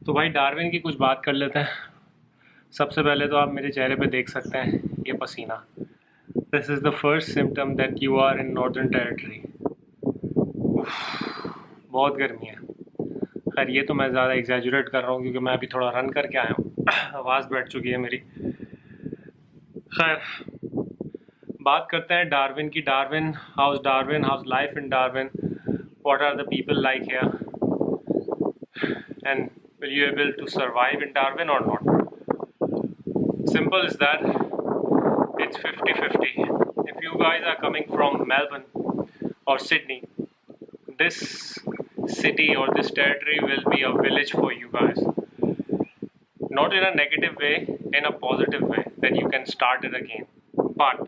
तो भाई डार्विन की कुछ बात कर लेते हैं। सबसे पहले तो आप मेरे चेहरे पे देख सकते हैं ये पसीना। This is the first symptom that you are in Northern Territory. बहुत गर्मी है। खैर ये तो मैं ज़्यादा एग्जैजुरेट कर रहा हूँ क्योंकि मैं अभी थोड़ा रन करके आया हूँ। आवाज़ बैठ चुकी है मेरी। खैर बात करते हैं डार्विन की। Darwin, how's life in Darwin, what are the people like here, and will you able to survive in Darwin or not? Simple is that it's 50-50. If you guys are coming from Melbourne or Sydney, this city or this territory will be a village for you guys. Not in a negative way, in a positive way, that you can start it again. But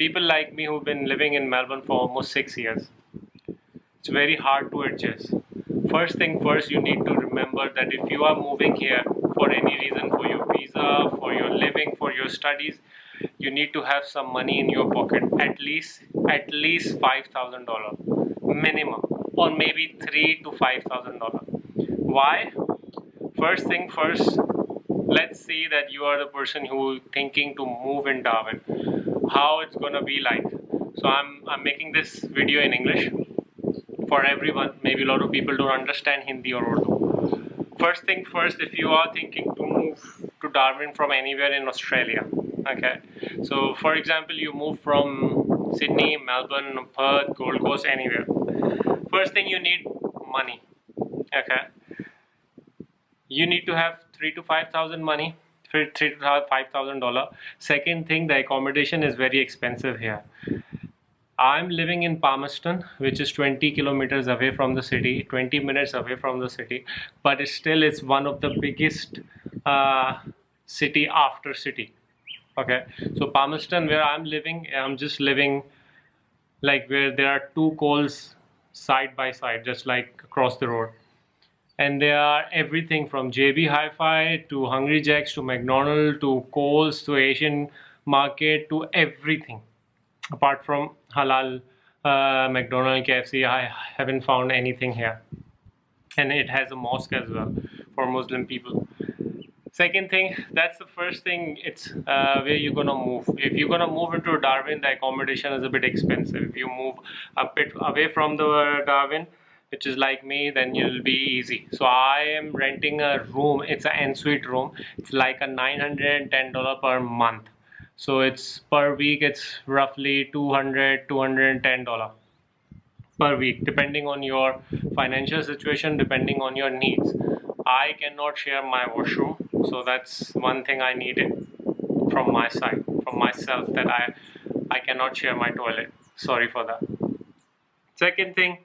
people like me who've been living in Melbourne for almost 6 years, it's very hard to adjust. First thing first, you need to remember that if you are moving here for any reason, for your visa, for your living, for your studies, you need to have some money in your pocket, at least $5,000 minimum, or maybe $3,000 to $5,000. Why? First thing first, let's say that you are the person who thinking to move in Darwin. How it's gonna be like? So I'm making this video in English for everyone. Maybe a lot of people don't understand Hindi or Urdu. First thing first, if you are thinking to move to Darwin from anywhere in Australia, okay, so for example you move from Sydney, Melbourne, Perth, Gold Coast, anywhere. First thing, you need money. Okay, you need to have 3 to 5 thousand money, $3 to $5,000. Second thing, the accommodation is very expensive here. I'm living in Palmerston, which is 20 kilometers away from the city, 20 minutes away from the city, but it's one of the biggest city after city. Okay, so Palmerston, where I'm living, I'm just living like where there are two Coles side by side, just like across the road. And there are everything from JB Hi-Fi to Hungry Jacks to McDonald's to Coles to Asian Market to everything. Apart from halal McDonald's, KFC, I haven't found anything here. And it has a mosque as well for Muslim people. Second thing, that's the first thing, it's where you're gonna move. If you're gonna move into Darwin, the accommodation is a bit expensive. If you move a bit away from the Darwin, which is like me, then you'll be easy. So I am renting a room. It's an ensuite room. It's like a $910 per month. So it's per week, it's roughly $210 per week, depending on your financial situation, depending on your needs. I cannot share my washroom, so that's one thing I needed from my side, from myself, that I cannot share my toilet. Sorry for that. Second thing,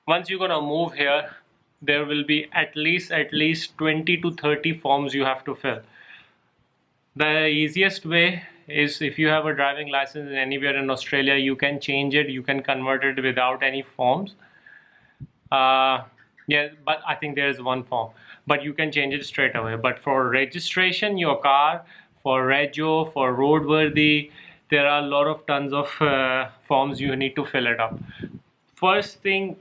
once you're gonna move here, there will be at least 20 to 30 forms you have to fill. The easiest way is, if you have a driving license anywhere in Australia, you can change it, you can convert it without any forms. Yeah, but I think there is one form, but you can change it straight away. But for registration, your car, for rego, for roadworthy, there are a lot of tons of forms you need to fill it up. First thing,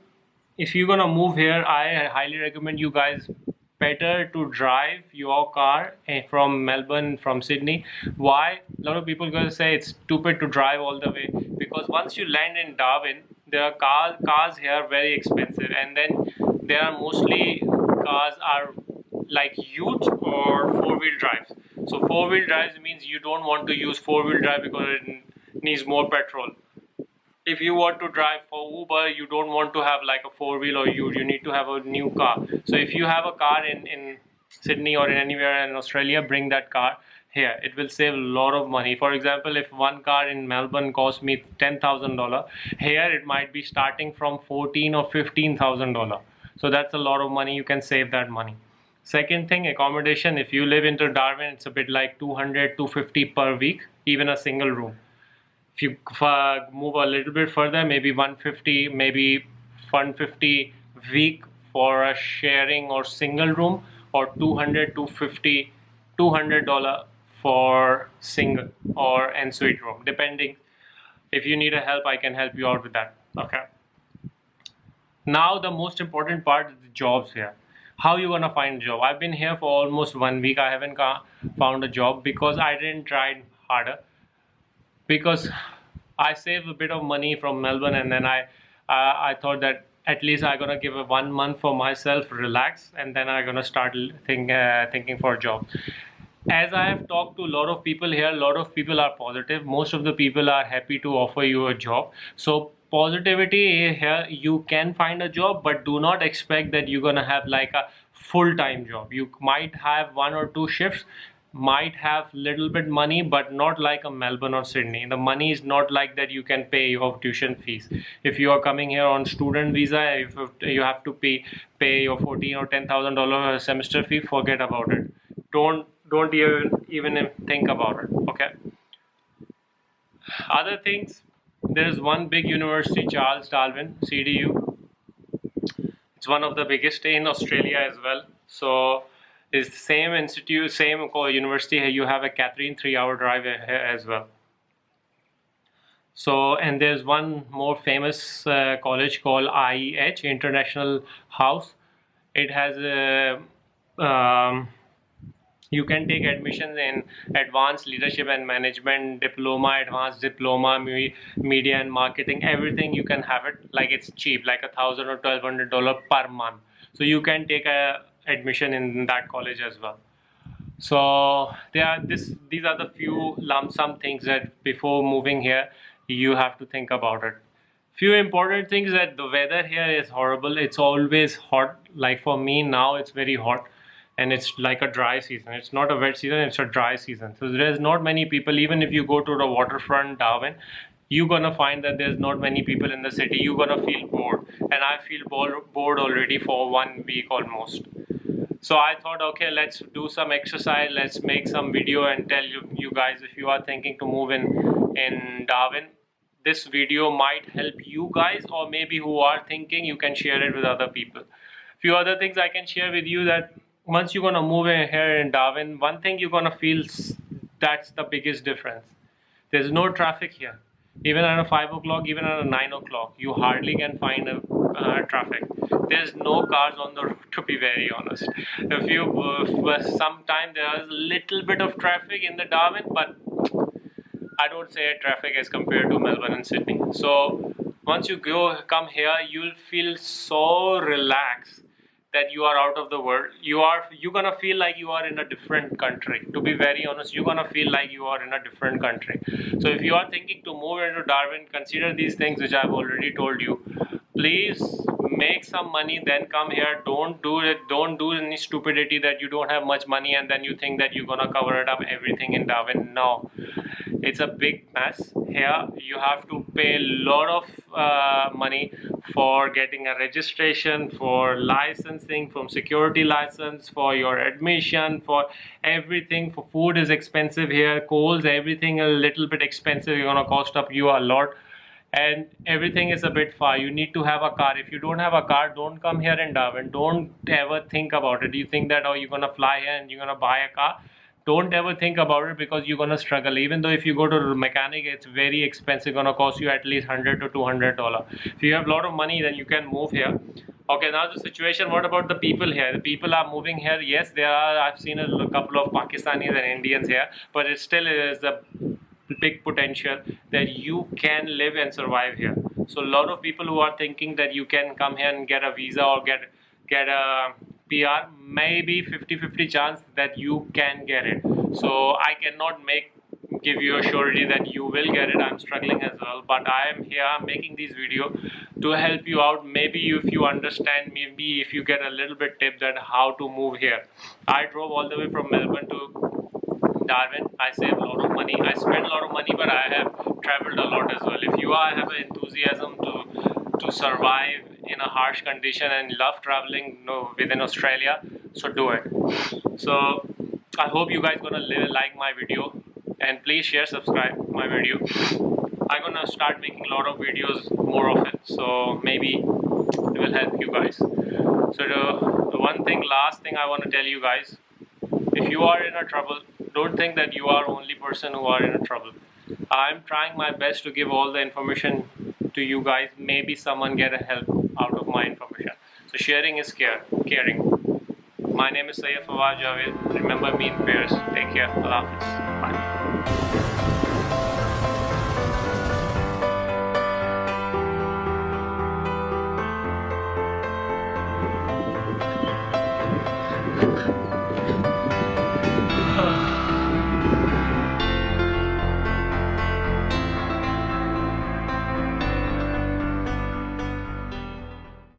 if you're gonna move here, I highly recommend you guys better to drive your car from Melbourne, from Sydney. Why? A lot of people gonna say it's stupid to drive all the way, because once you land in Darwin, there are cars here very expensive, and then there are mostly cars are like ute or four-wheel drives. So four-wheel drives means you don't want to use four-wheel drive because it needs more petrol. If you want to drive for Uber, you don't want to have like a four-wheel or you need to have a new car. So if you have a car in Sydney or in anywhere in Australia, bring that car here. It will save a lot of money. For example, if one car in Melbourne costs me $10,000, here it might be starting from $14,000 or $15,000. So that's a lot of money. You can save that money. Second thing, accommodation. If you live into Darwin, it's a bit like 200, 250 per week, even a single room. If you move a little bit further, maybe 150, maybe 150 week for a sharing or single room, or 200, 250, $200 for single or ensuite room, depending. If you need a help, I can help you out with that. Okay. Now the most important part is the jobs here. How you gonna find a job? I've been here for almost 1 week. I haven't found a job because I didn't try harder. Because I saved a bit of money from Melbourne, and then I thought that at least I'm gonna give a 1 month for myself, relax, and then I'm gonna start thinking for a job. As I have talked to a lot of people here, a lot of people are positive. Most of the people are happy to offer you a job. So positivity here, you can find a job, but do not expect that you're gonna have like a full-time job. You might have 1 or 2 shifts, might have little bit money, but not like a Melbourne or Sydney. The money is not like that you can pay your tuition fees. If you are coming here on student visa, if you have to pay your $14,000 or $10,000 semester fee, forget about it. Don't even think about it. Okay. Other things, there is one big university, Charles Darwin, CDU. It's one of the biggest in Australia as well. So it's the same institute, same university. You have a Catherine 3-hour drive as well. So, and there's one more famous college called IEH, International House. It has a you can take admissions in advanced leadership and management diploma, advanced diploma, media and marketing, everything. You can have it, like it's cheap, like $1,000 or $1,200 per month. So you can take a admission in that college as well. So these are the few lump sum things that before moving here you have to think about it. Few important things, that the weather here is horrible. It's always hot. Like for me now, it's very hot. And it's like a dry season. It's not a wet season, it's a dry season. So there's not many people. Even if you go to the waterfront Darwin, you're gonna find that there's not many people in the city. You're gonna feel bored. And I feel bored already for 1 week almost. So I thought, okay, let's do some exercise. Let's make some video and tell you guys, if you are thinking to move in Darwin, this video might help you guys, or maybe who are thinking, you can share it with other people. Few other things I can share with you, that once you're gonna move in here in Darwin, one thing you're gonna feel, that's the biggest difference. There's no traffic here. Even at a 5 o'clock, even at a 9 o'clock, you hardly can find a traffic. There's no cars on the road, to be very honest. If you sometimes there's a little bit of traffic in the Darwin, but I don't say traffic as compared to Melbourne and Sydney. So once you come here, you'll feel so relaxed that you are out of the world. You're gonna feel like you are in a different country. To be very honest, you're gonna feel like you are in a different country. So if you are thinking to move into Darwin, consider these things which I've already told you. Please make some money, then come here. Don't do any stupidity that you don't have much money and then you think that you're gonna cover it up everything in Darwin. No, it's a big mess here. You have to pay a lot of money for getting a registration, for licensing, from security license, for your admission, for everything. For food is expensive here, coals, everything a little bit expensive. You're gonna cost up you a lot, and everything is a bit far. You need to have a car. If you don't have a car, don't come here in Darwin. Don't ever think about it. You think that, oh, you're gonna fly here and you're gonna buy a car. Don't ever think about it, because you're gonna struggle. Even though if you go to the mechanic, it's very expensive, gonna cost you at least $100 to $200. If you have a lot of money, then you can move here. Okay, now the situation, what about the people here? The people are moving here. Yes, there are, I've seen a couple of Pakistanis and Indians here, but it still is a big potential that you can live and survive here. So a lot of people who are thinking that you can come here and get a visa or get a PR, maybe 50-50 chance that you can get it. So I cannot give you a surety that you will get it. I'm struggling as well, but I am here, I'm making these videos to help you out. Maybe if you understand, maybe if you get a little bit tip that how to move here. I drove all the way from Melbourne to Darwin. I save a lot of money. I spend a lot of money, but I have traveled a lot as well. If you have an enthusiasm to survive in a harsh condition and love traveling, within Australia, so do it. So I hope you guys gonna like my video, and please share, subscribe my video. I'm gonna start making a lot of videos, more of it, so maybe it will help you guys. So the last thing I want to tell you guys, if you are in a trouble, don't think that you are only person who are in a trouble. I'm trying my best to give all the information to you guys. Maybe someone get a help out of my information. So sharing is caring. My name is Sayyid Fawaz Javed. Remember me in prayers. Take care. Allah Hafiz. Bye.